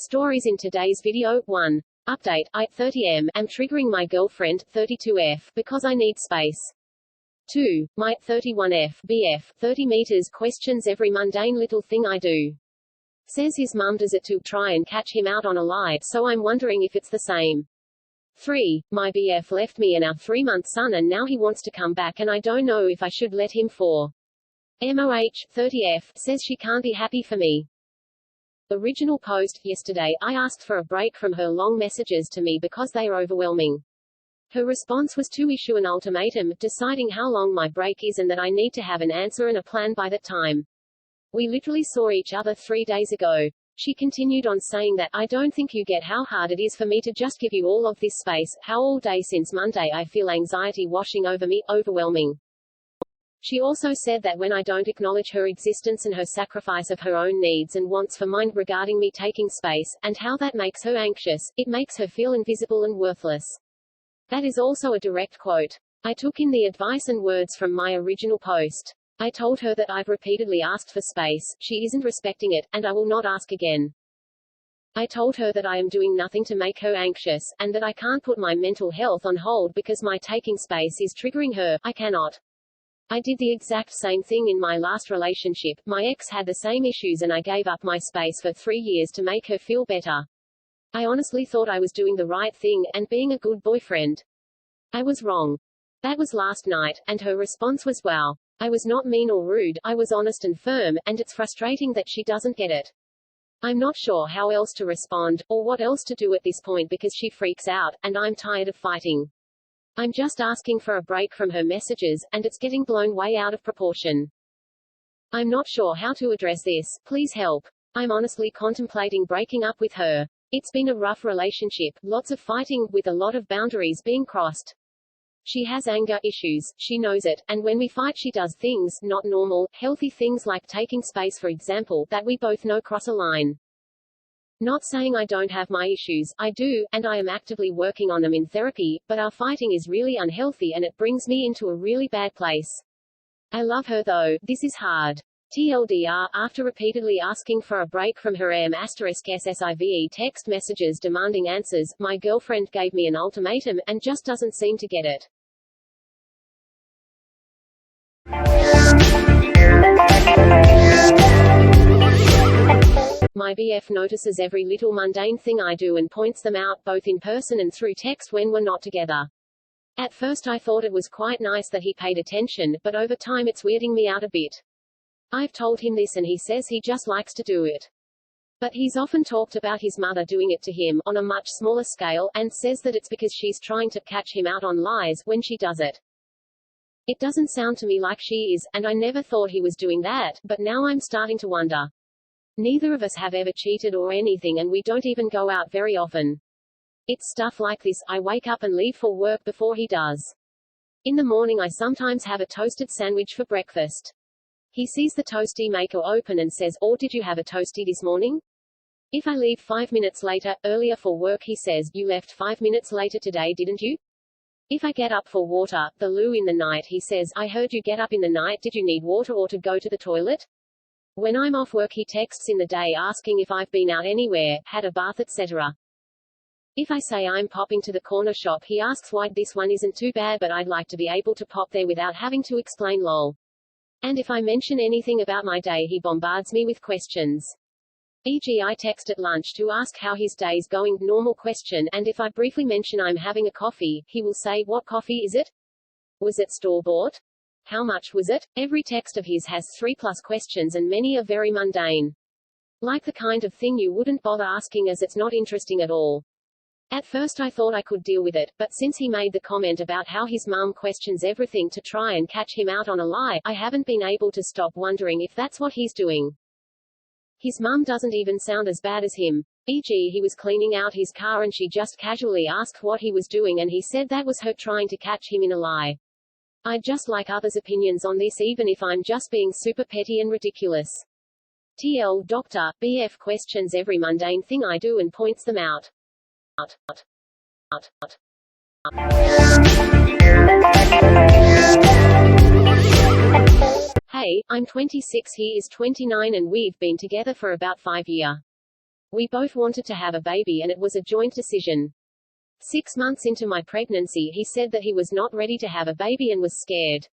Stories in today's video. 1. Update. I, 30M, am triggering my girlfriend, 32F, because I need space. 2. My, 31F, BF, 30 meters questions every mundane little thing I do. Says his mum does it to try and catch him out on a lie, so I'm wondering if it's the same. 3. My BF left me and our 3-month son and now he wants to come back and I don't know if I should let him. 4. MOH, 30F, says she can't be happy for me. Original post. Yesterday, I asked for a break from her long messages to me because they are overwhelming. Her response was to issue an ultimatum, deciding how long my break is and that I need to have an answer and a plan by that time. We literally saw each other 3 days ago. She continued on saying that, I don't think you get how hard it is for me to just give you all of this space, how all day since Monday I feel anxiety washing over me, overwhelming. She also said that when I don't acknowledge her existence and her sacrifice of her own needs and wants for mine regarding me taking space, and how that makes her anxious, it makes her feel invisible and worthless. That is also a direct quote. I took in the advice and words from my original post. I told her that I've repeatedly asked for space, she isn't respecting it, and I will not ask again. I told her that I am doing nothing to make her anxious, and that I can't put my mental health on hold because my taking space is triggering her. I cannot. I did the exact same thing in my last relationship. My ex had the same issues and I gave up my space for 3 years to make her feel better. I honestly thought I was doing the right thing, and being a good boyfriend. I was wrong. That was last night, and her response was wow. I was not mean or rude, I was honest and firm, and it's frustrating that she doesn't get it. I'm not sure how else to respond, or what else to do at this point because she freaks out, and I'm tired of fighting. I'm just asking for a break from her messages, and it's getting blown way out of proportion. I'm not sure how to address this, please help. I'm honestly contemplating breaking up with her. It's been a rough relationship, lots of fighting, with a lot of boundaries being crossed. She has anger issues, she knows it, and when we fight she does things, not normal, healthy things like taking space for example, that we both know cross a line. Not saying I don't have my issues, I do, and I am actively working on them in therapy, but our fighting is really unhealthy and it brings me into a really bad place. I love her though, this is hard. TLDR, after repeatedly asking for a break from her **SSIVE text messages demanding answers, my girlfriend gave me an ultimatum, and just doesn't seem to get it. My BF notices every little mundane thing I do and points them out, both in person and through text when we're not together. At first I thought it was quite nice that he paid attention, but over time it's weirding me out a bit. I've told him this and he says he just likes to do it. But he's often talked about his mother doing it to him, on a much smaller scale, and says that it's because she's trying to catch him out on lies, when she does it. It doesn't sound to me like she is, and I never thought he was doing that, but now I'm starting to wonder. Neither of us have ever cheated or anything and we don't even go out very often. It's stuff like this, I wake up and leave for work before he does. In the morning I sometimes have a toasted sandwich for breakfast. He sees the toasty maker open and says, "Oh, did you have a toasty this morning?" If I leave 5 minutes later, earlier for work he says, "You left 5 minutes later today, didn't you?" If I get up for water, the loo in the night he says, "I heard you get up in the night, did you need water or to go to the toilet?" When I'm off work he texts in the day asking if I've been out anywhere, had a bath etc. If I say I'm popping to the corner shop he asks why this one isn't too bad but I'd like to be able to pop there without having to explain lol. And if I mention anything about my day he bombards me with questions. E.g. I text at lunch to ask how his day's going, normal question, and if I briefly mention I'm having a coffee, he will say, "What coffee is it? Was it store-bought? How much was it?" Every text of his has 3+ questions and many are very mundane. Like the kind of thing you wouldn't bother asking as it's not interesting at all. At first I thought I could deal with it, but since he made the comment about how his mum questions everything to try and catch him out on a lie, I haven't been able to stop wondering if that's what he's doing. His mum doesn't even sound as bad as him. E.g. he was cleaning out his car and she just casually asked what he was doing and he said that was her trying to catch him in a lie. I'd just like others' opinions on this even if I'm just being super petty and ridiculous. TL Doctor, BF questions every mundane thing I do and points them out. Hey, I'm 26, he is 29 and we've been together for about 5 years. We both wanted to have a baby and it was a joint decision. 6 months into my pregnancy he said that he was not ready to have a baby and was scared.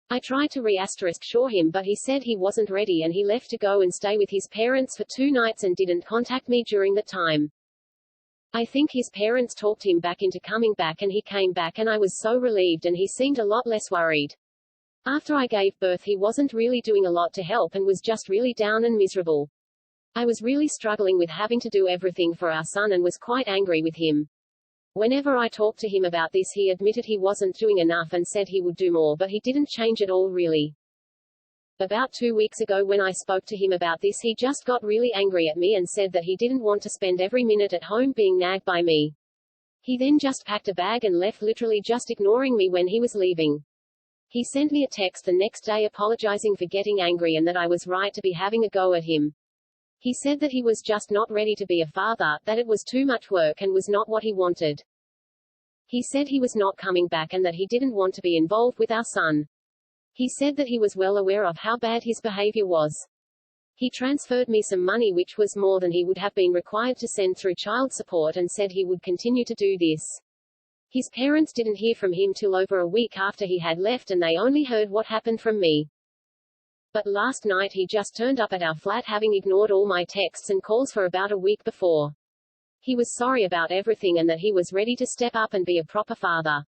I tried to reassure him but he said he wasn't ready and he left to go and stay with his parents for 2 nights and didn't contact me during that time. I think his parents talked him back into coming back and he came back and I was so relieved and he seemed a lot less worried. After I gave birth he wasn't really doing a lot to help and was just really down and miserable. I was really struggling with having to do everything for our son and was quite angry with him. Whenever I talked to him about this he admitted he wasn't doing enough and said he would do more but he didn't change at all really. About 2 weeks ago when I spoke to him about this he just got really angry at me and said that he didn't want to spend every minute at home being nagged by me. He then just packed a bag and left, literally just ignoring me when he was leaving. He sent me a text the next day apologizing for getting angry and that I was right to be having a go at him. He said that he was just not ready to be a father, that it was too much work and was not what he wanted. He said he was not coming back and that he didn't want to be involved with our son. He said that he was well aware of how bad his behavior was. He transferred me some money which was more than he would have been required to send through child support and said he would continue to do this. His parents didn't hear from him till over a week after he had left and they only heard what happened from me. But last night he just turned up at our flat having ignored all my texts and calls for about a week before. He was sorry about everything and that he was ready to step up and be a proper father.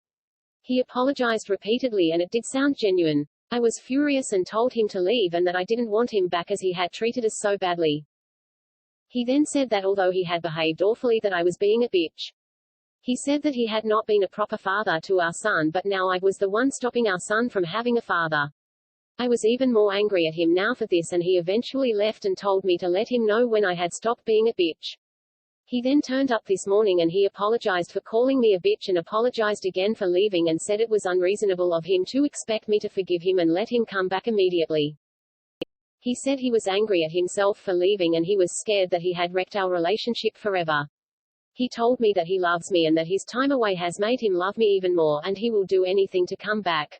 He apologized repeatedly and it did sound genuine. I was furious and told him to leave and that I didn't want him back as he had treated us so badly. He then said that although he had behaved awfully that I was being a bitch. He said that he had not been a proper father to our son but now I was the one stopping our son from having a father. I was even more angry at him now for this and he eventually left and told me to let him know when I had stopped being a bitch. He then turned up this morning and he apologized for calling me a bitch and apologized again for leaving and said it was unreasonable of him to expect me to forgive him and let him come back immediately. He said he was angry at himself for leaving and he was scared that he had wrecked our relationship forever. He told me that he loves me and that his time away has made him love me even more and he will do anything to come back.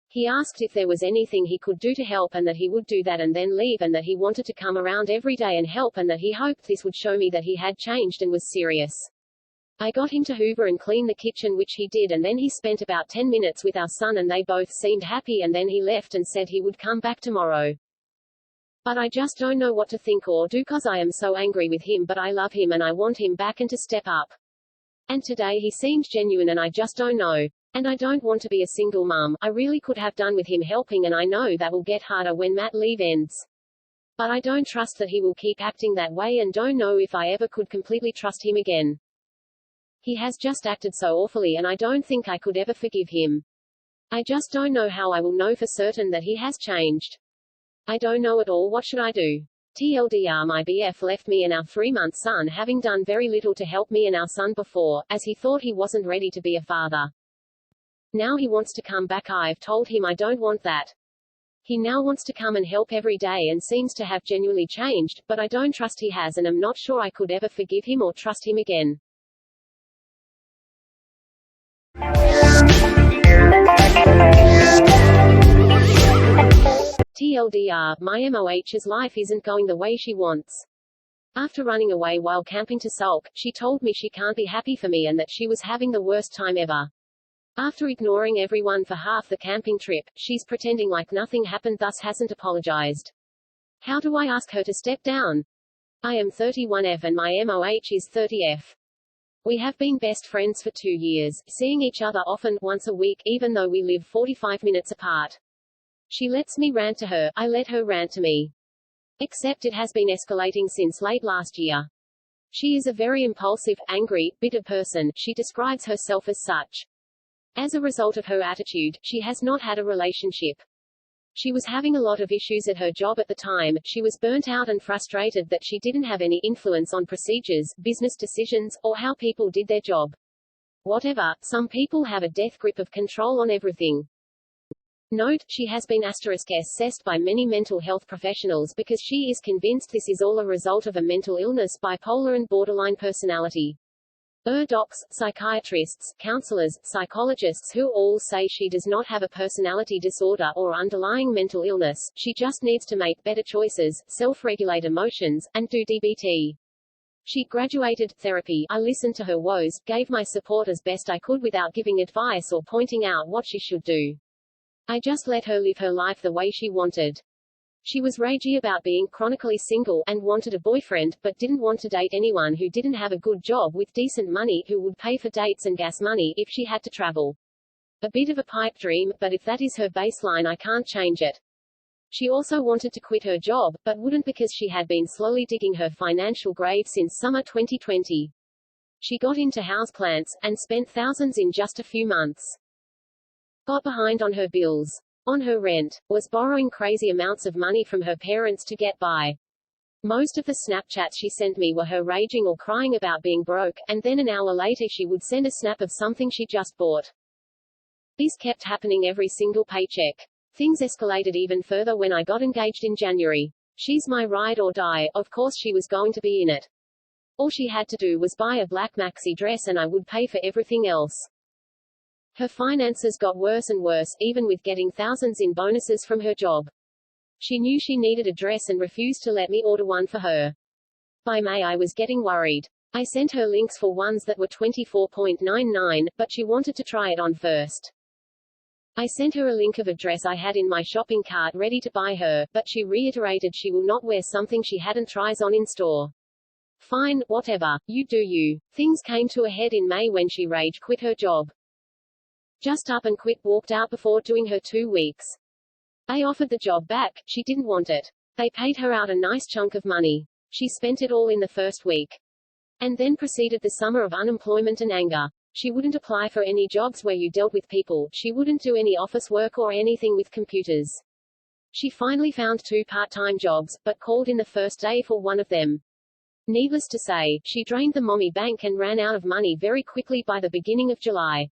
He asked if there was anything he could do to help and that he would do that and then leave and that he wanted to come around every day and help and that he hoped this would show me that he had changed and was serious. I got him to hoover and clean the kitchen which he did and then he spent about 10 minutes with our son and they both seemed happy and then he left and said he would come back tomorrow. But I just don't know what to think or do cause I am so angry with him but I love him and I want him back and to step up. And today he seemed genuine and I just don't know. And I don't want to be a single mum. I really could have done with him helping and I know that will get harder when mat leave ends. But I don't trust that he will keep acting that way and don't know if I ever could completely trust him again. He has just acted so awfully and I don't think I could ever forgive him. I just don't know how I will know for certain that he has changed. I don't know at all. What should I do? TLDR, my BF left me and our 3-month son having done very little to help me and our son before, as he thought he wasn't ready to be a father. Now he wants to come back. I've told him I don't want that. He now wants to come and help every day and seems to have genuinely changed, but I don't trust he has and I'm not sure I could ever forgive him or trust him again. TLDR, my MOH's life isn't going the way she wants. After running away while camping to sulk, she told me she can't be happy for me and that she was having the worst time ever. After ignoring everyone for half the camping trip, she's pretending like nothing happened, thus hasn't apologized. How do I ask her to step down? I am 31F and my MOH is 30F. We have been best friends for 2 years, seeing each other often, once a week, even though we live 45 minutes apart. She lets me rant to her, I let her rant to me. Except it has been escalating since late last year. She is a very impulsive, angry, bitter person, she describes herself as such. As a result of her attitude, she has not had a relationship. She was having a lot of issues at her job at the time, she was burnt out and frustrated that she didn't have any influence on procedures, business decisions, or how people did their job. Whatever, some people have a death grip of control on everything. Note, she has been *assessed by many mental health professionals because she is convinced this is all a result of a mental illness, bipolar and borderline personality. Docs, psychiatrists, counselors, psychologists who all say she does not have a personality disorder or underlying mental illness, she just needs to make better choices, self-regulate emotions, and do DBT. She graduated therapy. I listened to her woes, gave my support as best I could without giving advice or pointing out what she should do. I just let her live her life the way she wanted. She was ragey about being chronically single, and wanted a boyfriend, but didn't want to date anyone who didn't have a good job with decent money, who would pay for dates and gas money if she had to travel. A bit of a pipe dream, but if that is her baseline I can't change it. She also wanted to quit her job, but wouldn't because she had been slowly digging her financial grave since summer 2020. She got into houseplants, and spent thousands in just a few months. Got behind on her bills. On her rent. Was borrowing crazy amounts of money from her parents to get by. Most of the Snapchats she sent me were her raging or crying about being broke, and then an hour later she would send a snap of something she just bought. This kept happening every single paycheck. Things escalated even further when I got engaged in January. She's my ride or die, of course she was going to be in it. All she had to do was buy a black maxi dress and I would pay for everything else. Her finances got worse and worse, even with getting thousands in bonuses from her job. She knew she needed a dress and refused to let me order one for her. By May I was getting worried. I sent her links for ones that were $24.99, but she wanted to try it on first. I sent her a link of a dress I had in my shopping cart ready to buy her, but she reiterated she will not wear something she hadn't tried on in store. Fine, whatever, you do you. Things came to a head in May when she rage quit her job. Just up and quit, walked out before doing her 2 weeks. They offered the job back, she didn't want it. They paid her out a nice chunk of money. She spent it all in the first week. And then proceeded the summer of unemployment and anger. She wouldn't apply for any jobs where you dealt with people, she wouldn't do any office work or anything with computers. She finally found 2 part-time jobs, but called in the first day for one of them. Needless to say, she drained the mommy bank and ran out of money very quickly by the beginning of July.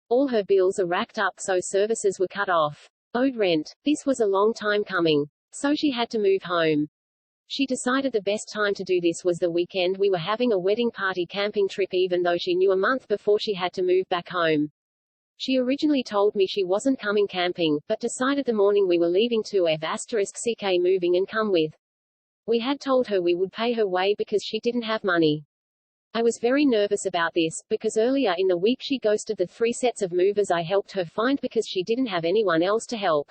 All her bills are racked up so services were cut off. Owed rent. This was a long time coming. So she had to move home. She decided the best time to do this was the weekend we were having a wedding party camping trip, even though she knew a month before she had to move back home. She originally told me she wasn't coming camping, but decided the morning we were leaving to *CK moving and come with. We had told her we would pay her way because she didn't have money. I was very nervous about this, because earlier in the week she ghosted the 3 sets of movers I helped her find because she didn't have anyone else to help.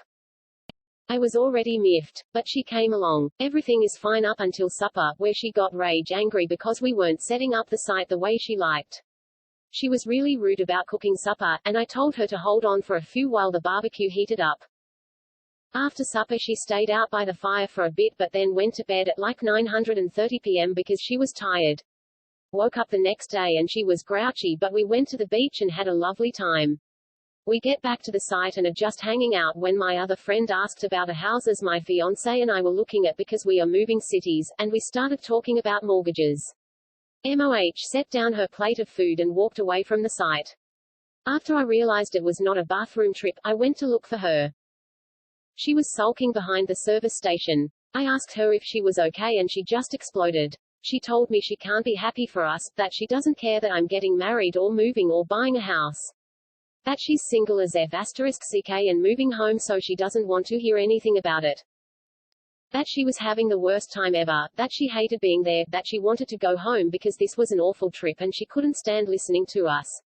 I was already miffed, but she came along. Everything is fine up until supper, where she got rage angry because we weren't setting up the site the way she liked. She was really rude about cooking supper, and I told her to hold on for a few while the barbecue heated up. After supper she stayed out by the fire for a bit but then went to bed at like 9:30 p.m. because she was tired. Woke up the next day and she was grouchy, but we went to the beach and had a lovely time. We get back to the site and are just hanging out when my other friend asked about a houses my fiancé and I were looking at because we are moving cities, and we started talking about mortgages. MOH set down her plate of food and walked away from the site. After I realized it was not a bathroom trip, I went to look for her. She was sulking behind the service station. I asked her if she was okay and she just exploded. She told me she can't be happy for us, that she doesn't care that I'm getting married or moving or buying a house. That she's single as *CK and moving home so she doesn't want to hear anything about it. That she was having the worst time ever, that she hated being there, that she wanted to go home because this was an awful trip and she couldn't stand listening to us.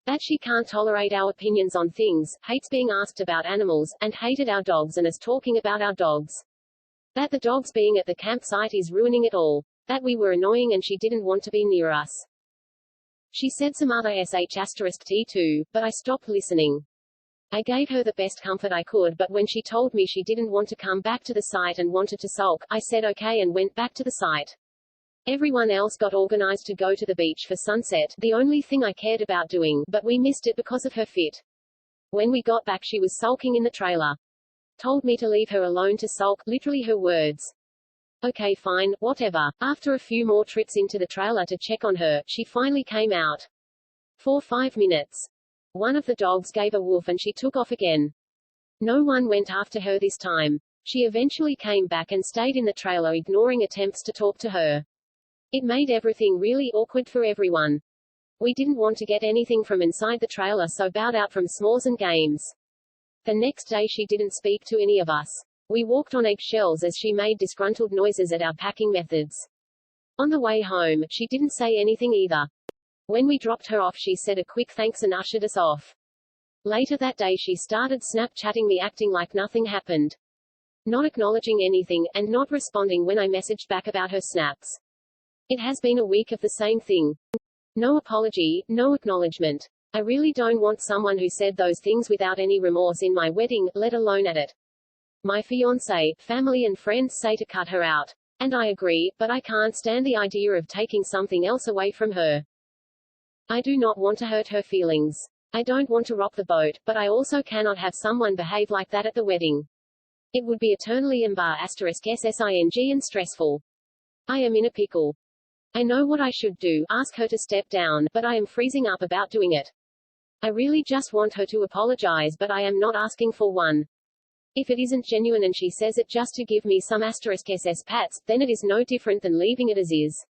That she can't tolerate our opinions on things, hates being asked about animals, and hated our dogs and is talking about our dogs. That the dogs being at the campsite is ruining it all. That we were annoying and she didn't want to be near us. She said some other *T too, but I stopped listening. I gave her the best comfort I could, but when she told me she didn't want to come back to the site and wanted to sulk, I said okay and went back to the site. Everyone else got organized to go to the beach for sunset, the only thing I cared about doing, but we missed it because of her fit. When we got back she was sulking in the trailer. Told me to leave her alone to sulk, literally her words. Okay fine, whatever. After a few more trips into the trailer to check on her, she finally came out. For 5 minutes. One of the dogs gave a woof and she took off again. No one went after her this time. She eventually came back and stayed in the trailer, ignoring attempts to talk to her. It made everything really awkward for everyone. We didn't want to get anything from inside the trailer so bowed out from s'mores and games. The next day she didn't speak to any of us. We walked on eggshells as she made disgruntled noises at our packing methods. On the way home, she didn't say anything either. When we dropped her off, she said a quick thanks and ushered us off. Later that day she started Snapchatting me, acting like nothing happened. Not acknowledging anything, and not responding when I messaged back about her snaps. It has been a week of the same thing. No apology, no acknowledgement. I really don't want someone who said those things without any remorse in my wedding, let alone at it. My fiancé, family and friends say to cut her out. And I agree, but I can't stand the idea of taking something else away from her. I do not want to hurt her feelings. I don't want to rock the boat, but I also cannot have someone behave like that at the wedding. It would be eternally *SSING and stressful. I am in a pickle. I know what I should do, ask her to step down, but I am freezing up about doing it. I really just want her to apologize, but I am not asking for one. If it isn't genuine and she says it just to give me some *SS pats, then it is no different than leaving it as is.